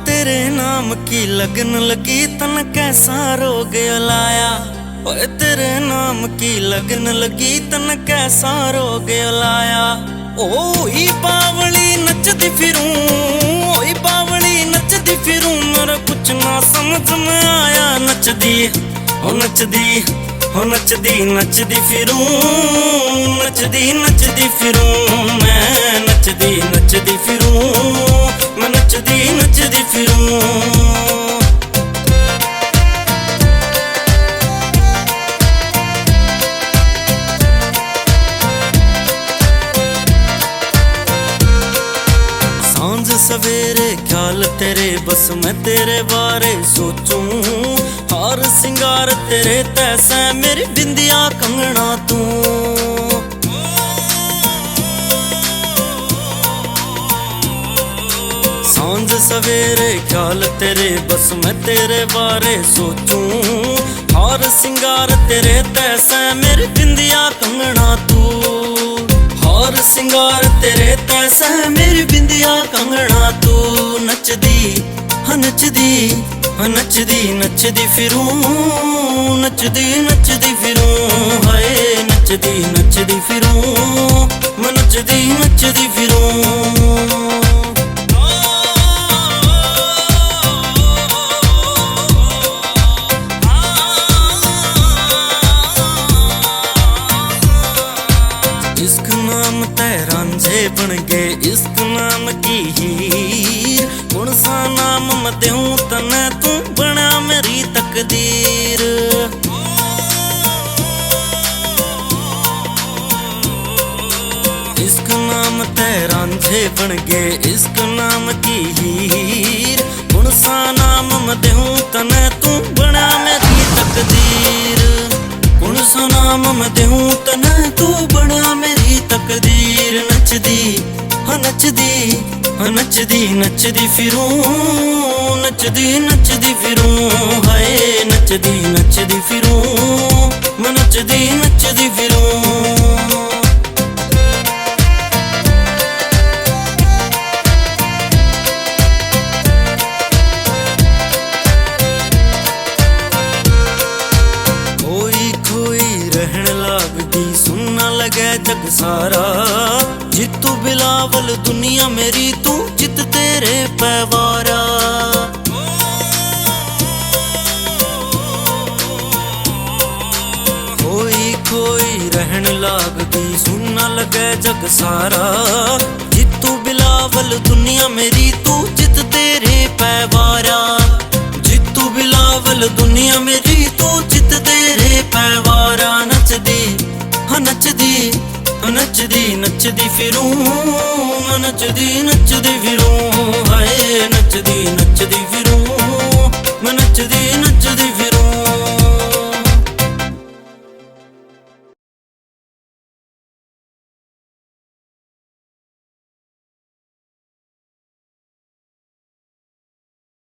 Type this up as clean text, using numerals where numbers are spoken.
तेरे नाम की लगन लगी तन कैसा रोग लाया। ओए तेरे नाम की लगन लगी तन कैसा रोग लाया। ओई बावली नचदी फिरूं, ओई बावली नचदी फिरूं, मेरा कुछ ना समझ में आया। नचदी ओ नचदी ओ नचदी नचदी फिरूं, नचदी नचदी फिरूं, मैं नचदी नचदी फिरूं, मैं नचदी नचदी फिरूं। सांझ सवेरे ख्याल तेरे बस मैं तेरे बारे सोचूं। हार सिंगार तेरे तैसे मेरी बिंदिया कंगना तू। सांझ सवेरे ख्याल तेरे बस मैं तेरे बारे सोचूं। हार सिंगार तेरे तैसे मेरी बिंदिया कंगना तू। हार सिंगार तेरे तैसे मेरी बिंदिया कंगना तू। नचदी हाँ नचदी हाँ नचदी नचदी फिरूं, नचदी नचदी फिरूं, हाय नचदी नचदी फिरूं, मैं नचदी नचदी फिरूं। इश्क नाम ते रांझे बन गए, इश्क नाम की हीर। कौन सा नाम मैं दूं तने तू बना मेरी तकदीर। इश्क नाम ते रांझे बन गए, इश्क नाम की हीर। कौन सा नाम मैं दूं तने तू बना मेरी तकदीर। कौन सा नाम मैं दूं तने तू बना मेरी तकदीर। नचदी हाँ नचदी हाँ नचदी नचदी फिरूं, नचदी नचदी फिरूं, हाय नचदी नचदी फिरूं, मैं नचदी नचदी फिरूं। रहन लागदी सुनना लगे जग सारा। जितू बिलावल दुनिया मेरी तू जित तेरे पैवारा। कोई कोई रहन लागदी सुनना लगे जग सारा। जितू बिलावल दुनिया मेरी तू जित तेरे पैवारा। जितू बिलावल दुनिया मेरी तू जित तेरे पैवारा। नचदी हाँ नचदी नचदी नचदी फिरूं, नचदी नचदी फिरूं, हाय नचदी नचदी फिरूं, मैं नचदी नचदी फिरूं।